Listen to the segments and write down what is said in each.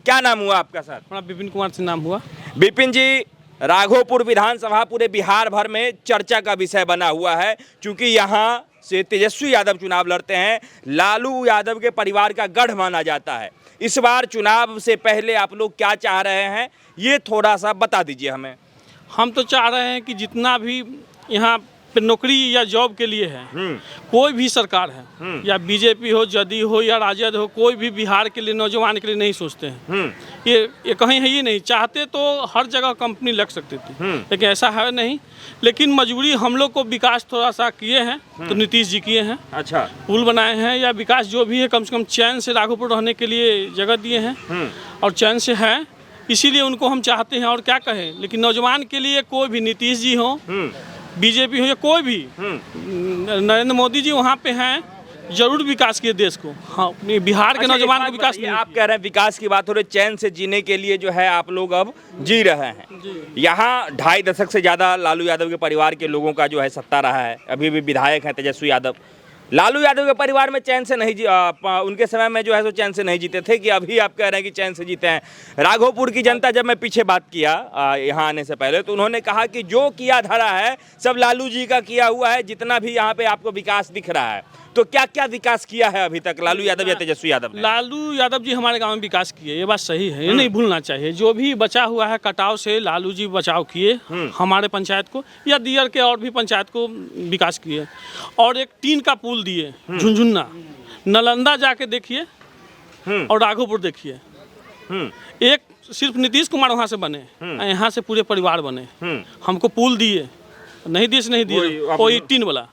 क्या नाम हुआ आपका सर? हमारा विपिन कुमार से नाम हुआ। विपिन जी, राघोपुर विधानसभा पूरे बिहार भर में चर्चा का विषय बना हुआ है, क्योंकि यहाँ से तेजस्वी यादव चुनाव लड़ते हैं। लालू यादव के परिवार का गढ़ माना जाता है। इस बार चुनाव से पहले आप लोग क्या चाह रहे हैं, ये थोड़ा सा बता दीजिए हमें। हम तो चाह रहे हैं कि जितना भी यहाँ पे नौकरी या जॉब के लिए है, कोई भी सरकार है, या बीजेपी हो, जदयू हो या राजद हो, कोई भी बिहार के लिए, नौजवान के लिए नहीं सोचते हैं। ये कहीं है ही नहीं। चाहते तो हर जगह कंपनी लग सकती थी, लेकिन ऐसा है नहीं। लेकिन मजबूरी हम लोग को विकास थोड़ा सा किए हैं, तो नीतीश जी किए हैं। अच्छा, पुल बनाए हैं या विकास जो भी है, कम से कम चैन से राघोपुर रहने के लिए जगह दिए हैं, और चैन से है, इसीलिए उनको हम चाहते हैं। और क्या कहें, लेकिन नौजवान के लिए कोई भी, नीतीश जी हो, बीजेपी हो या कोई भी, नरेंद्र मोदी जी वहाँ पे हैं, जरूर विकास किए देश को। हाँ, बिहार के नौजवान को विकास। आप कह रहे हैं विकास की बात हो रही, चैन से जीने के लिए जो है आप लोग अब जी रहे हैं। यहाँ 2.5 दशक से ज़्यादा लालू यादव के परिवार के लोगों का जो है सत्ता रहा है। अभी भी विधायक हैं तेजस्वी यादव। लालू यादव के परिवार में चैन से नहीं उनके समय में जो है सो चैन से नहीं जीते थे, कि अभी आप कह रहे हैं कि चैन से जीते हैं। राघोपुर की जनता, जब मैं पीछे बात किया यहाँ आने से पहले, तो उन्होंने कहा कि जो किया धरा है सब लालू जी का किया हुआ है। जितना भी यहाँ पे आपको विकास दिख रहा है, तो क्या क्या विकास किया है अभी तक लालू यादव या तेजस्वी यादव ने? लालू यादव जी हमारे गांव में विकास किए, ये बात सही है, ये नहीं भूलना चाहिए। जो भी बचा हुआ है कटाव से, लालू जी बचाव किए हमारे पंचायत को, या दियर के और भी पंचायत को विकास किए। और एक टीन का पुल दिए झुंझुन्ना, नालंदा जाके देखिए और राघोपुर देखिए। एक सिर्फ नीतीश कुमार वहाँ से बने, यहाँ से पूरे परिवार बने। हमको पुल दिए, नहीं दिए कोई टीन वाला।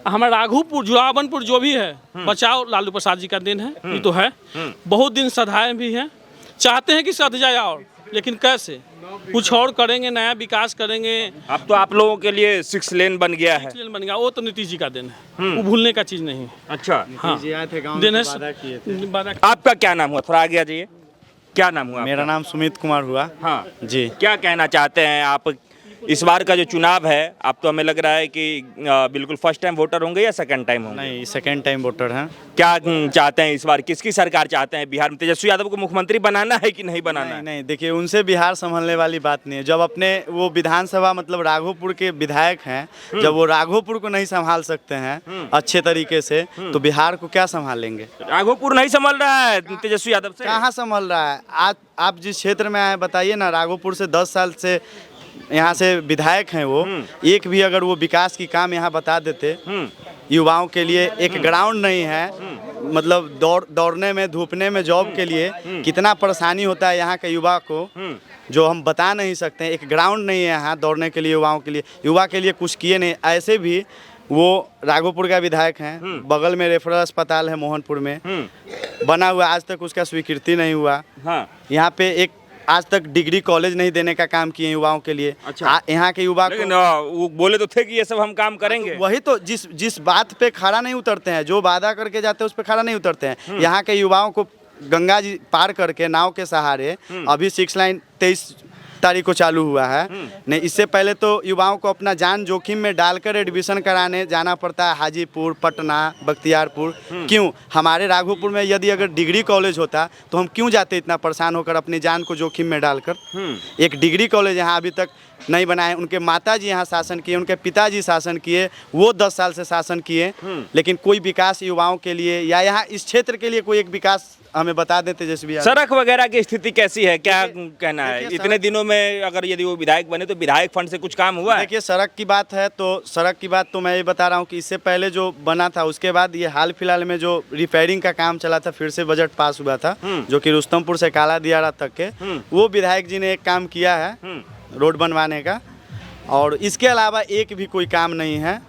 हमारा राघोपुर, जुरावनपुर जो भी है, बचाओ लालू प्रसाद जी का दिन है, ये तो है। बहुत दिन सधाए भी हैं, चाहते हैं कि सध जाए, और लेकिन कैसे, कुछ और करेंगे, नया विकास करेंगे। अब तो आप लोगों के लिए 6 लेन बन गया है। 6 लेन बन गया, वो तो नीतीश जी का दिन है, वो भूलने का चीज़ नहीं। अच्छा, हाँ, दिन है। आपका क्या नाम हुआ, थोड़ा आगे आ जाइए। क्या नाम हुआ? मेरा नाम सुमित कुमार हुआ। हाँ जी, क्या कहना चाहते हैं आप? इस बार का जो चुनाव है, आप तो हमें लग रहा है कि बिल्कुल फर्स्ट टाइम वोटर होंगे या सेकंड टाइम होंगे? नहीं, सेकंड टाइम वोटर हैं। क्या चाहते हैं इस बार, किसकी सरकार चाहते हैं बिहार में? तेजस्वी यादव को मुख्यमंत्री बनाना है कि नहीं बनाना है? नहीं, देखिए, उनसे बिहार संभलने वाली बात नहीं है। जब अपने वो विधानसभा, मतलब राघोपुर के विधायक हैं, जब वो राघोपुर को नहीं संभाल सकते हैं अच्छे तरीके से, तो बिहार को क्या संभालेंगे? राघोपुर नहीं संभल रहा है तेजस्वी यादव से? कहाँ संभल रहा है? आज आप जिस क्षेत्र में आए बताइए ना, राघोपुर से 10 साल से यहाँ से विधायक हैं वो, एक भी अगर वो विकास की काम यहाँ बता देते। युवाओं के लिए एक ग्राउंड नहीं है, मतलब दौड़ने में, धूपने में, जॉब के लिए कितना परेशानी होता है यहाँ के युवा को, जो हम बता नहीं सकते हैं। एक ग्राउंड नहीं है यहाँ दौड़ने के लिए, युवाओं के लिए, युवा के लिए कुछ किए नहीं। ऐसे भी वो राघोपुर का विधायक हैं, बगल में रेफरल अस्पताल है मोहनपुर में, बना हुआ, आज तक उसका स्वीकृति नहीं हुआ। यहाँ पे एक आज तक डिग्री कॉलेज नहीं देने का काम किए युवाओं के लिए। अच्छा, यहाँ के युवा लेकिन वो बोले तो थे कि ये सब हम काम करेंगे। वही तो, जिस बात पे खड़ा नहीं उतरते हैं, जो वादा करके जाते हैं उस पे खड़ा नहीं उतरते हैं। यहाँ के युवाओं को गंगा जी पार करके नाव के सहारे, अभी 6 लाइन 23 तारीख को चालू हुआ है। नहीं, इससे पहले तो युवाओं को अपना जान जोखिम में डालकर एडमिशन कराने जाना पड़ता है हाजीपुर, पटना, बख्तियारपुर। क्यों? हमारे राघोपुर में यदि अगर डिग्री कॉलेज होता तो हम क्यों जाते इतना परेशान होकर अपनी जान को जोखिम में डालकर? एक डिग्री कॉलेज यहाँ अभी तक नहीं बनाए। उनके माताजी यहाँ शासन किए, उनके पिताजी शासन किए, वो 10 साल से शासन किए, लेकिन कोई विकास युवाओं के लिए या यहाँ इस क्षेत्र के लिए कोई एक विकास हमें बता देते। जैसे सड़क वगैरह की स्थिति कैसी है, क्या कहना है? इतने दिनों में अगर यदि वो विधायक बने तो विधायक फंड से कुछ काम हुआ है? देखिए, सड़क की बात है तो सड़क की बात तो मैं ये बता रहा हूँ कि इससे पहले जो बना था, उसके बाद ये हाल फिलहाल में जो रिपेयरिंग का काम चला था, फिर से बजट पास हुआ था, जो कि रुस्तमपुर से काला दियारा तक के, वो विधायक जी ने एक काम किया है रोड बनवाने का, और इसके अलावा एक भी कोई काम नहीं है।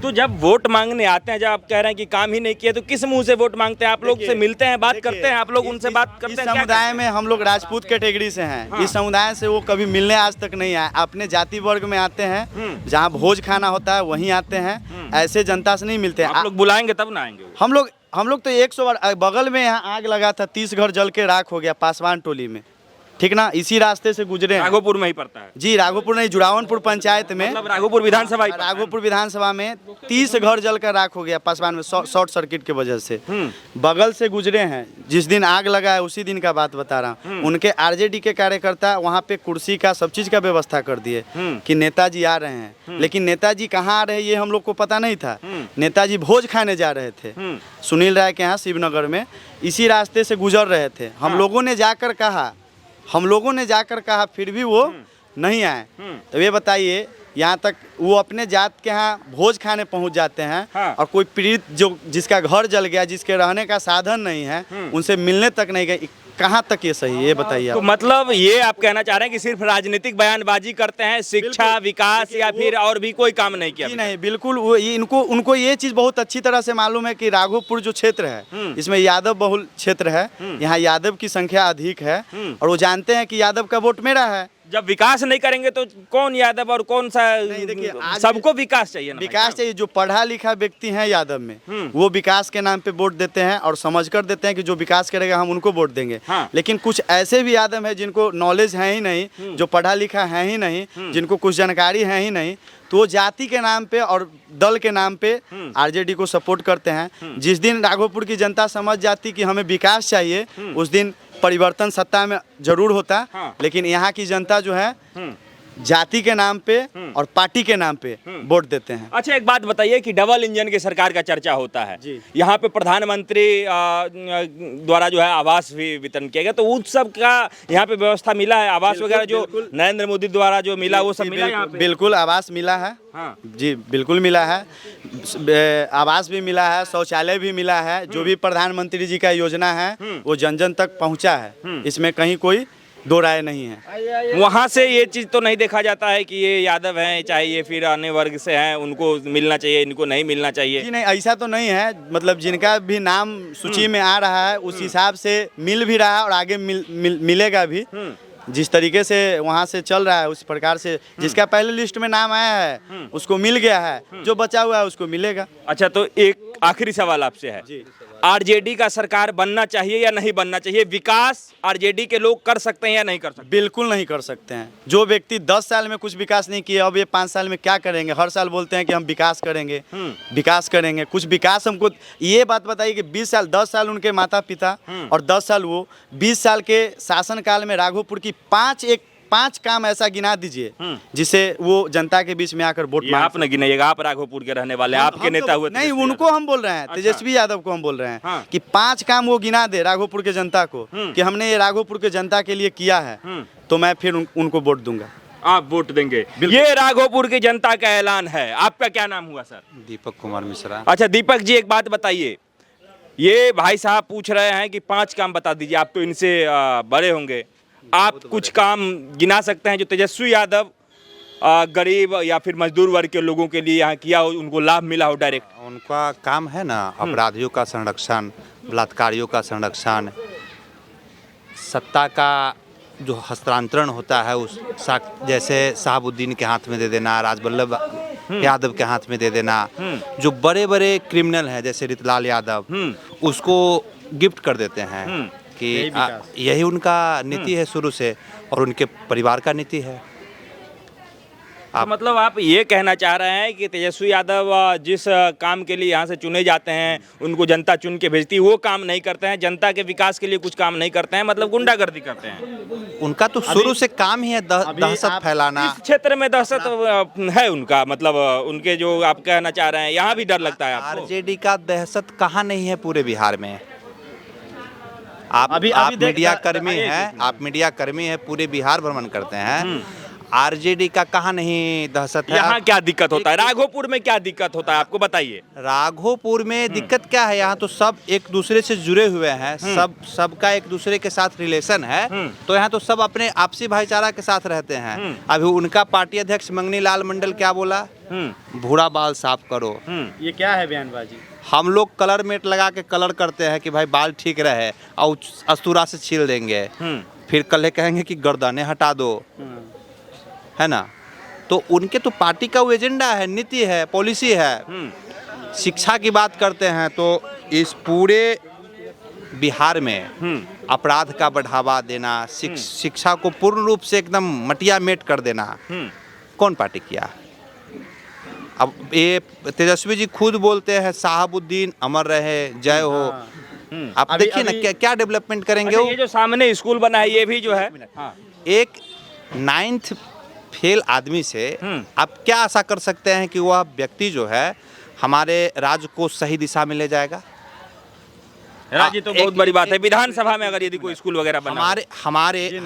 तो जब वोट मांगने आते हैं, जब आप कह रहे हैं कि काम ही नहीं किया, तो किस मुंह से वोट मांगते हैं? आप लोग से मिलते हैं, बात करते हैं, आप लोग उनसे बात करते हैं? इस समुदाय में हम लोग राजपूत कैटेगरी से हैं। इस समुदाय से वो कभी मिलने आज तक नहीं आए। अपने जाति वर्ग में आते हैं, जहाँ भोज खाना होता है वहीं आते हैं, ऐसे जनता से नहीं मिलते हैं। आप लोग बुलाएंगे तब ना आएंगे? हम लोग तो 100 बार, बगल में यहाँ आग लगा था, 30 घर जल के राख हो गया पासवान टोली में। ठीक ना, इसी रास्ते से गुजरे हैं। राघोपुर में ही पड़ता है। जी, राघोपुर नहीं, जुड़ावनपुर पंचायत में, मतलब राघोपुर विधानसभा ही पड़ता है। राघोपुर विधानसभा में 30 घर जलकर राख हो गया पासवान में, शॉर्ट सर्किट की वजह से। बगल से गुजरे हैं, जिस दिन आग लगा है उसी दिन का बात बता रहा हूँ। उनके आरजेडी के कार्यकर्ता वहाँ पे कुर्सी का सब चीज़ का व्यवस्था कर दिए कि नेताजी आ रहे हैं, लेकिन नेताजी कहाँ आ रहे हैं ये हम लोग को पता नहीं था। नेताजी भोज खाने जा रहे थे सुनील राय के यहाँ शिवनगर में, इसी रास्ते से गुजर रहे थे। हम लोगों ने जाकर कहा फिर भी वो नहीं आए। तो ये बताइए, यहाँ तक वो अपने जात के यहाँ भोज खाने पहुँच जाते हैं, और कोई पीड़ित जो जिसका घर जल गया, जिसके रहने का साधन नहीं है, उनसे मिलने तक नहीं गए। कहाँ तक ये सही है, ये बताइए। तो मतलब ये आप कहना चाह रहे हैं कि सिर्फ राजनीतिक बयानबाजी करते हैं, शिक्षा, विकास या फिर और भी कोई काम नहीं किया? नहीं, बिल्कुल उनको ये चीज़ बहुत अच्छी तरह से मालूम है कि राघोपुर जो क्षेत्र है इसमें यादव बहुल क्षेत्र है, यहाँ यादव की संख्या अधिक है, और वो जानते हैं कि यादव का वोट मेरा है। जब विकास नहीं करेंगे तो कौन यादव और कौन सा? देखिए, सबको विकास चाहिए ना, विकास चाहिए। जो पढ़ा लिखा व्यक्ति है यादव में, वो विकास के नाम पे वोट देते हैं और समझ कर देते हैं कि जो विकास करेगा हम उनको वोट देंगे। लेकिन कुछ ऐसे भी यादव है जिनको नॉलेज है ही नहीं, जो पढ़ा लिखा है ही नहीं, जिनको कुछ जानकारी है ही नहीं, तो वो जाति के नाम पे और दल के नाम पे आरजेडी को सपोर्ट करते हैं। जिस दिन राघोपुर की जनता समझ जाती कि हमें विकास चाहिए, उस दिन परिवर्तन सत्ता में जरूर होता। लेकिन यहाँ की जनता जो है जाति के नाम पे और पार्टी के नाम पे वोट देते हैं। अच्छा, एक बात बताइए कि डबल इंजन की सरकार का चर्चा होता है, यहाँ पे प्रधानमंत्री द्वारा जो है आवास भी वितरण किया गया, तो उस सब का यहाँ पे व्यवस्था मिला है? आवास वगैरह जो नरेंद्र मोदी द्वारा जो मिला वो सब मिला यहाँ पे? बिल्कुल आवास मिला है। जी बिल्कुल मिला है, आवास भी मिला है, शौचालय भी मिला है। जो भी प्रधानमंत्री जी का योजना है वो जन जन तक पहुँचा है, इसमें कहीं कोई दो राय नहीं है। वहाँ से ये चीज़ तो नहीं देखा जाता है कि ये यादव हैं, चाहे ये फिर अन्य वर्ग से हैं, उनको मिलना चाहिए, इनको नहीं मिलना चाहिए? जी नहीं, ऐसा तो नहीं है। मतलब जिनका भी नाम सूची में आ रहा है उस हिसाब से मिल भी रहा है और आगे मिलेगा भी। जिस तरीके से वहाँ से चल रहा है उस प्रकार से जिसका पहले लिस्ट में नाम आया है उसको मिल गया है, जो बचा हुआ है उसको मिलेगा। अच्छा, तो एक आखिरी सवाल आपसे है, आरजेडी का सरकार बनना चाहिए या नहीं बनना चाहिए? विकास आरजेडी के लोग कर सकते हैं या नहीं कर सकते? बिल्कुल नहीं कर सकते हैं। जो व्यक्ति 10 साल में कुछ विकास नहीं किया, अब ये 5 साल में क्या करेंगे? हर साल बोलते हैं कि हम विकास करेंगे, विकास करेंगे। कुछ विकास हमको ये बात बताइए कि 20 साल 10 साल उनके माता पिता और 10 साल वो, 20 साल के शासनकाल में राघोपुर की 5 काम ऐसा गिना दीजिए जिसे वो जनता के बीच में आकर वोट मांग। आप न गिनाइएगा, आप राघोपुर के रहने वाले हैं, आपके नेता हुए। नहीं, उनको हम बोल रहे हैं, तेजस्वी यादव को हम बोल रहे हैं कि 5 काम वो गिना दे राघोपुर के जनता को कि हमने ये राघोपुर के जनता के लिए किया है, तो मैं फिर उनको वोट दूंगा। आप वोट देंगे? ये राघोपुर की जनता का ऐलान है। आपका क्या नाम हुआ सर? दीपक कुमार मिश्रा। अच्छा दीपक जी, एक बात बताइए, ये भाई साहब पूछ रहे हैं कि 5 काम बता दीजिए, आप तो इनसे बड़े होंगे, आप कुछ काम गिना सकते हैं जो तेजस्वी यादव गरीब या फिर मजदूर वर्ग के लोगों के लिए यहाँ किया हो, उनको लाभ मिला हो डायरेक्ट? उनका काम है ना अपराधियों का संरक्षण, बलात्कारियों का संरक्षण, सत्ता का जो हस्तांतरण होता है उस जैसे शहाबुद्दीन के हाथ में दे देना, राजवल्लभ यादव के हाथ में दे देना। जो बड़े बड़े क्रिमिनल हैं जैसे रितलाल यादव, उसको गिफ्ट कर देते हैं कि यही उनका नीति है शुरू से और उनके परिवार का नीति है। तो मतलब आप ये कहना चाह रहे हैं कि तेजस्वी यादव जिस काम के लिए यहाँ से चुने जाते हैं, उनको जनता चुन के भेजती है, वो काम नहीं करते हैं, जनता के विकास के लिए कुछ काम नहीं करते हैं, मतलब गुंडागर्दी करते हैं? उनका तो शुरू से काम ही है दहशत फैलाना। इस क्षेत्र में दहशत है उनका, मतलब उनके जो आप कहना चाह रहे हैं, यहाँ भी डर लगता है आपको? आरजेडी का दहशत कहाँ नहीं है पूरे बिहार में? आप मीडिया कर्मी हैं, आप मीडिया कर्मी हैं, पूरे बिहार भ्रमण करते हैं, आरजेडी का कहाँ नहीं दहशत है? यहाँ क्या दिक्कत होता है? राघोपुर में क्या दिक्कत होता है आपको बताइए? राघोपुर में दिक्कत क्या है? यहाँ तो सब एक दूसरे से जुड़े हुए हैं, सबका एक दूसरे के साथ रिलेशन है, तो यहाँ तो सब अपने आपसी भाईचारा के साथ रहते हैं। अभी उनका पार्टी अध्यक्ष मंगनी लाल मंडल क्या बोला? भूरा बाल साफ करो। ये क्या है बयानबाजी? हम लोग कलर मेट लगा के कलर करते हैं कि भाई बाल ठीक रहे और अस्तूरा से छील देंगे, फिर कल कहेंगे कि गर्दनें हटा दो, है ना? तो उनके तो पार्टी का वो एजेंडा है, नीति है, पॉलिसी है। शिक्षा की बात करते हैं तो इस पूरे बिहार में अपराध का बढ़ावा देना, शिक्षा को पूर्ण रूप से एकदम मटिया मेट कर देना कौन पार्टी किया? अब ये तेजस्वी जी खुद बोलते हैं साहबुद्दीन अमर रहे, जय हो। आप देखिए ना क्या क्या डेवलपमेंट करेंगे अच्छा, वो। ये जो सामने स्कूल बना है ये भी जो है हाँ। एक 9th फेल आदमी से आप क्या आशा कर सकते हैं कि वह व्यक्ति जो है हमारे राज्य को सही दिशा में ले जाएगा? राज्य तो बहुत बड़ी बात है। विधानसभा में अगर यदि कोई स्कूल वगैरह बना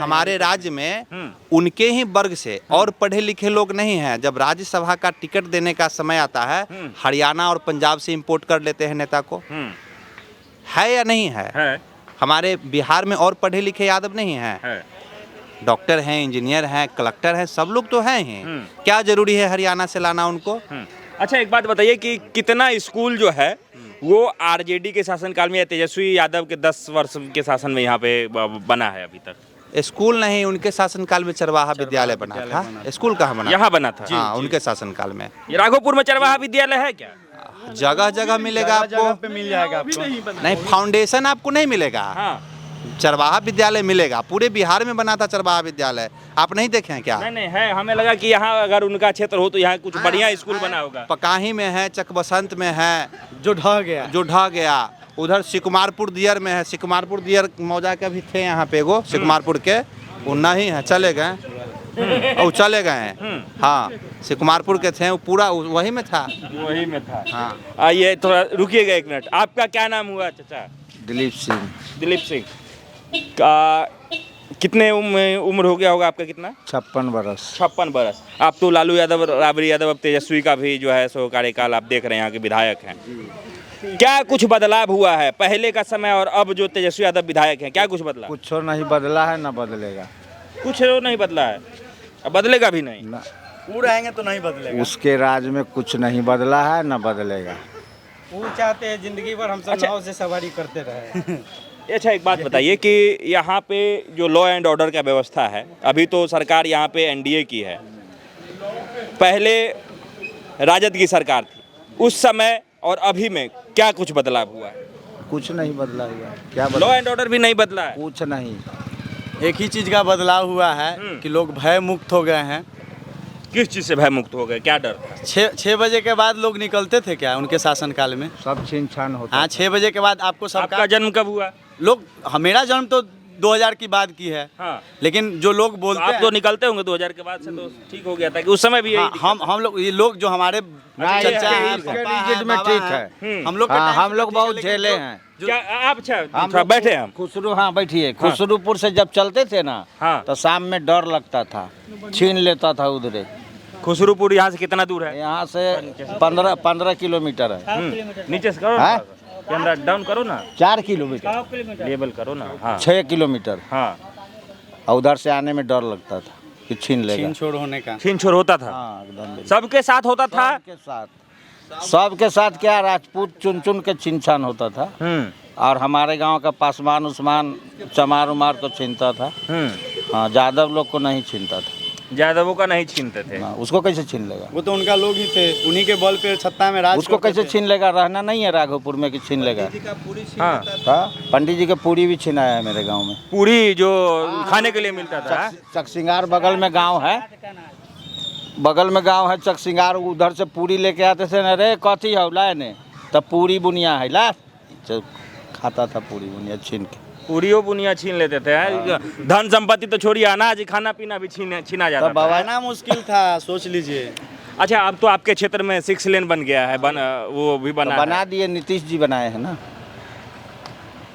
हमारे राज्य में उनके ही वर्ग से और पढ़े लिखे लोग नहीं हैं। जब राज्यसभा का टिकट देने का समय आता है हरियाणा और पंजाब से इंपोर्ट कर लेते हैं नेता को। है या नहीं है? हमारे बिहार में और पढ़े लिखे यादव नहीं हैं। डॉक्टर हैं, इंजीनियर हैं, कलेक्टर हैं, सब लोग तो हैं ही। क्या जरूरी है हरियाणा से लाना उनको? अच्छा, एक बात बताइए कि कितना स्कूल जो है वो आरजेडी के शासनकाल में या तेजस्वी यादव के 10 वर्ष के शासन में यहाँ पे बना है अभी तक? स्कूल नहीं, उनके शासनकाल में चरवाहा विद्यालय बना था। स्कूल कहाँ बना? यहाँ बना था। हाँ, उनके शासनकाल में। ये राघोपुर में चरवाहा विद्यालय है क्या? जगह जगह मिलेगा आपको, मिल जाएगा आपको। नहीं फाउंडेशन आपको नहीं मिलेगा। हाँ। चरवाहा विद्यालय मिलेगा, पूरे बिहार में बना था चरवाहा विद्यालय। आप नहीं देखे हैं क्या? नहीं है, हमें लगा कि यहाँ अगर उनका क्षेत्र हो तो यहाँ कुछ बढ़िया स्कूल बना होगा। पकाही में है, चकबसंत में है, जो ढह गया। उधर सिकुमारपुर दियर में है। सिकुमारपुर दियर मौजा के भी थे यहाँ पे एगो सिकुमारपुर के, वो नहीं है, चले गए और चले गए हैं। हाँ, सिकुमारपुर के थे, वो पूरा वही में था। वही में था। हाँ। आइए थोड़ा रुकिएगा एक मिनट। आपका क्या नाम हुआ चाचा? दिलीप सिंह। दिलीप सिंह का कितने उम्र हो गया होगा आपका? कितना? 56 बरस। 56 बरस। आप तो लालू यादव, राबड़ी यादव, अब तेजस्वी का भी जो है सो कार्यकाल आप देख रहे हैं, यहाँ के विधायक हैं। क्या कुछ बदलाव हुआ है पहले का समय और अब जो तेजस्वी यादव विधायक हैं? क्या कुछ बदला? कुछ नहीं बदला है, ना बदलेगा। कुछ नहीं बदला है, अब बदलेगा भी नहीं। ना, वो रहेंगे तो नहीं बदलेगा। उसके राज में कुछ नहीं बदला है, ना बदलेगा। वो चाहते हैं जिंदगी भर हम सब अच्छा। नाव से सवारी करते रहे। अच्छा, एक बात बताइए कि यहाँ पे जो लॉ एंड ऑर्डर का व्यवस्था है, अभी तो सरकार यहाँ पे एनडीए की है, पहले राजद की सरकार थी, उस समय और अभी में क्या कुछ बदलाव हुआ है? कुछ नहीं बदला हुआ। क्या लॉ बदला? एंड ऑर्डर भी नहीं बदला है? कुछ नहीं। एक ही चीज का बदलाव हुआ है कि लोग भय मुक्त हो गए हैं। किस चीज़ से भय मुक्त हो गए? क्या डर था? 6 बजे के बाद लोग निकलते थे क्या उनके शासनकाल में? सब छीन छान होता। हाँ, 6 बजे के बाद आपको आपका सबका जन्म कब हुआ? लोग, मेरा जन्म तो 2000 की बाद की है। हाँ। लेकिन जो लोग तो बोलते आप हैं, तो निकलते होंगे 2000 के बाद से, तो ठीक हो गया था कि उस समय भी यही हाँ, दिक्कत हम लोग, ये लोग जो हमारे नहीं, चचा हैं, इसके पापा रीजन हैं, में बाबा ठीक हैं, है। हम लोग के हाँ, टाइम हम से लोग ठीक है, बहुत लेकिन झेले जो- हैं। क्या आप? अच्छा, हम थोड़ा लोग बैठे हम। खुसरू, हाँ बैठिए। खुसरूपुर से जब चलते थे ना, हाँ। तो शाम में डर लगता था, छीन लेता था उधरे। खुसरूपुर यहाँ से कितना दूर है? यहाँ से 15 किलोमीटर है। नीचे से करो हाँ? ना, कैमरा डाउन करो ना, 4 किलोमीटर, लेबल करो ना। हाँ 6 किलोमीटर। हाँ। और उधर से आने में डर लगता था कि छीन लेगा। छीन छोड़ होने का। छीन छोड़ होता था? हाँ, एकदम। सबके साथ होता था? सबके साथ क्या, राजपूत चुन चुन के छीन छान होता था। और हमारे गांव का पासवान उस्मान चमार उमार को छीनता था। हाँ, यादव लोग को नहीं छीनता था। यादवों का नहीं छीनते थे? हाँ, उसको कैसे छीन लेगा? वो तो उनका लोग ही थे, उन्हीं के बल पे सत्ता में राज उसको करते कैसे थे। छीन लेगा? रहना नहीं है राघोपुर में कि छीन लेगा? हाँ। हाँ, पंडित जी का पूरी भी छीनाया है मेरे गांव में। पूरी जो खाने के लिए मिलता था? चकसिंगार बगल में गांव है, बगल में गांव है चकसिंगार, उधर से पूरी लेके आते थे ना, रे कथी है लाए ने, तब पूरी बुनिया है ला, खाता था पूरी बुनिया छीन के। पूरियो बुनिया छीन लेते थे? धन संपत्ति तो छोड़िए, अनाज खाना पीना भी छीना जाता था। बवाना मुश्किल था, सोच लीजिए। अच्छा, अब तो आपके क्षेत्र में 6 लेन बन गया है, वो भी बना तो बना है। दिए, नीतीश जी बनाए हैं ना,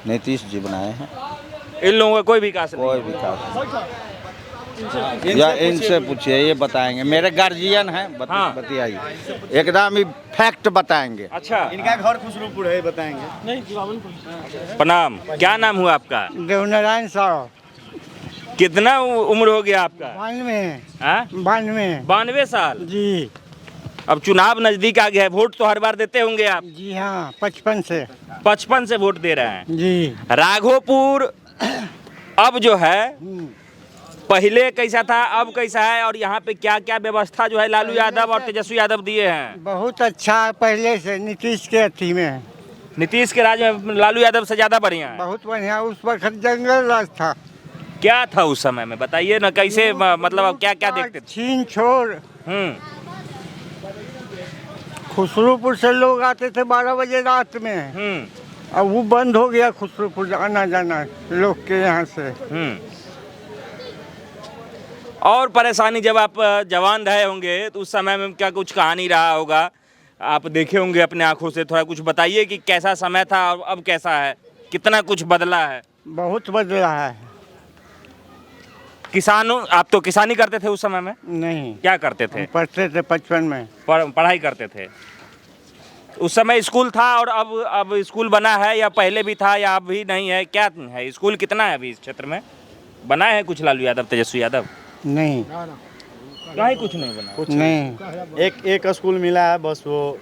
नीतीश जी बनाए हैं। इन लोगों का कोई विकास नहीं? कोई विकास या इनसे पूछिए, ये बताएंगे। मेरे गार्जियन हैं, हाँ। बतियाइए, एकदम ही फैक्ट बताएंगे। अच्छा, इनका घर खुसरूपुर है, बताएंगे। प्रणाम। क्या नाम हुआ आपका? देवनारायण साहब। कितना उम्र हो गया आपका? 92 92 साल? जी। अब चुनाव नजदीक आ गया है, वोट तो हर बार देते होंगे आप? जी हाँ, 55 से। 55 से वोट दे रहे हैं? जी। राघोपुर अब जो है पहले कैसा था, अब कैसा है, और यहाँ पे क्या क्या व्यवस्था जो है लालू यादव और तेजस्वी यादव दिए हैं? बहुत अच्छा है, पहले से नीतीश के अथी में। नीतीश के राज में लालू यादव से ज्यादा बढ़िया है। बहुत बढ़िया। उस वक्त जंगल राज था। क्या था उस समय में बताइए ना, कैसे मतलब अब क्या क्या देखते थे? छीन छोड़। हम्म। खुसरूपुर से लोग आते थे 12 बजे रात में। अब वो बंद हो गया, खुसरूपुर आना जाना लोग के यहाँ से। और परेशानी जब आप जवान रहे होंगे तो उस समय में क्या कुछ कहानी रहा होगा, आप देखे होंगे अपने आंखों से, थोड़ा कुछ बताइए कि कैसा समय था और अब कैसा है, कितना कुछ बदला है? बहुत बदला है। किसानों, आप तो किसानी करते थे उस समय में? नहीं, क्या करते थे? पढ़ते थे 55 में। पढ़ाई करते थे उस समय? स्कूल था और अब स्कूल बना है या पहले भी था या अब भी नहीं है, क्या है? स्कूल कितना है अभी इस क्षेत्र में? बना है कुछ लालू यादव, तेजस्वी यादव? नहीं, कहीं कुछ नहीं बना। कुछ नहीं। एक स्कूल मिला है बस, वो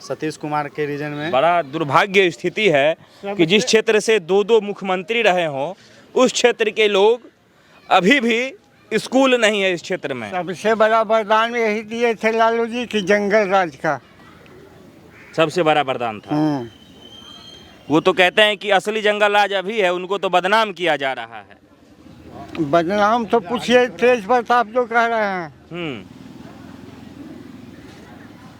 सतीश कुमार के रीजन में। बड़ा दुर्भाग्य स्थिति है कि जिस क्षेत्र से दो मुख्यमंत्री रहे हों उस क्षेत्र के लोग अभी भी स्कूल नहीं है इस क्षेत्र में। सबसे बड़ा वरदान यही दिए थे लालू जी की, जंगल राज का। सबसे बड़ा वरदान था। वो तो कहते हैं कि असली जंगल राज अभी है, उनको तो बदनाम किया जा रहा है। बदनाम तो पूछिए, तेज प्रताप जो कह रहे हैं।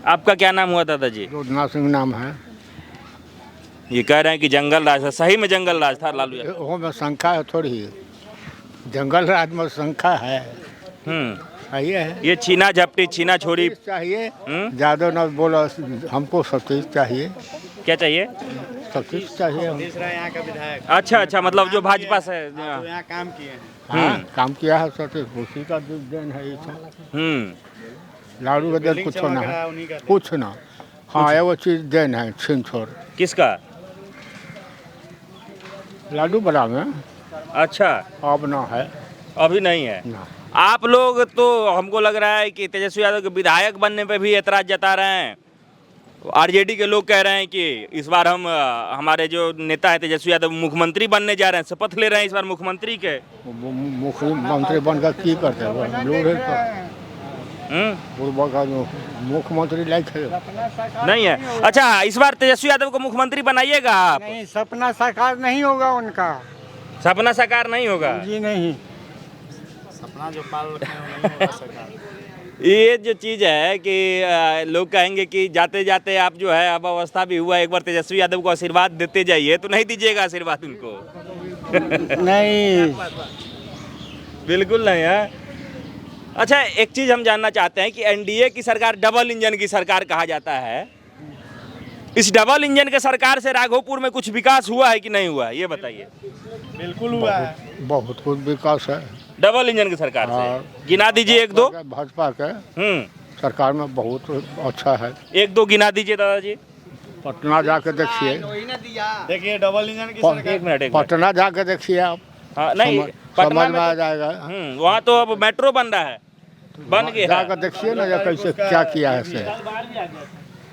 आपका क्या नाम हुआ दादाजी? रोदना सिंह नाम है। ये कह रहे हैं कि जंगल राज था, सही में जंगल राज था लालू यादव? वो में शंका है थोड़ी, जंगल राज में शंका है। ये है, ये छीना झपटी छीना छोड़ी चाहिए। ज्यादा न बोलो, हमको सतीश चाहिए। क्या चाहिए? सतीश चाहिए। यहाँ का विधायक। अच्छा, मतलब जो भाजपा से तो यहाँ काम किए हैं। हाँ, काम किया है सतीश, उसी का देन है ये सब। लालू का देन कुछ ना है, कुछ ना। हाँ, एगो चीज देन है, छीन छोड़। किसका? लालू बड़ा में। अच्छा, अब ना है, अभी नहीं है ना। आप लोग तो, हमको लग रहा है कि तेजस्वी यादव के विधायक बनने पे भी ऐतराज जता रहे हैं। आरजेडी के लोग कह रहे हैं कि इस बार हम, हमारे जो नेता है तेजस्वी यादव मुख्यमंत्री बनने जा रहे हैं, शपथ ले रहे हैं इस बार मुख्यमंत्री के। मुख्यमंत्री बनकर की करते हैं? मुख्यमंत्री लायक है नहीं है। अच्छा, इस बार तेजस्वी यादव को मुख्यमंत्री बनाइएगा आप? नहीं, सपना साकार नहीं होगा उनका। सपना साकार नहीं होगा जी नहीं। सपना जो पाल रखे हैं वो नहीं होगा सरकार। ये जो चीज़ है कि लोग कहेंगे कि जाते जाते आप जो है, अब अवस्था भी हुआ, एक बार तेजस्वी यादव को आशीर्वाद देते जाइए, तो नहीं दीजिएगा आशीर्वाद उनको? नहीं, बिल्कुल नहीं है। अच्छा, एक चीज़ हम जानना चाहते हैं कि एनडीए की सरकार डबल इंजन की सरकार कहा जाता है, इस डबल इंजन के सरकार से राघोपुर में कुछ विकास हुआ है कि नहीं हुआ है, ये बताइए। बिल्कुल हुआ है, बहुत कुछ विकास है डबल इंजन की सरकार से। गिना दीजिए एक दो। भाजपा के सरकार में बहुत अच्छा है। एक दो गिना दीजिए दादाजी। पटना जाके देखिए। देखिए डबल इंजन की सरकार। एक मिनट। पटना जाके देखिए आप। हाँ, नहीं, समझ में आ जाएगा। वहाँ तो अब मेट्रो बन रहा है, बन गया। जाकर देखिए ना, कैसे क्या किया है।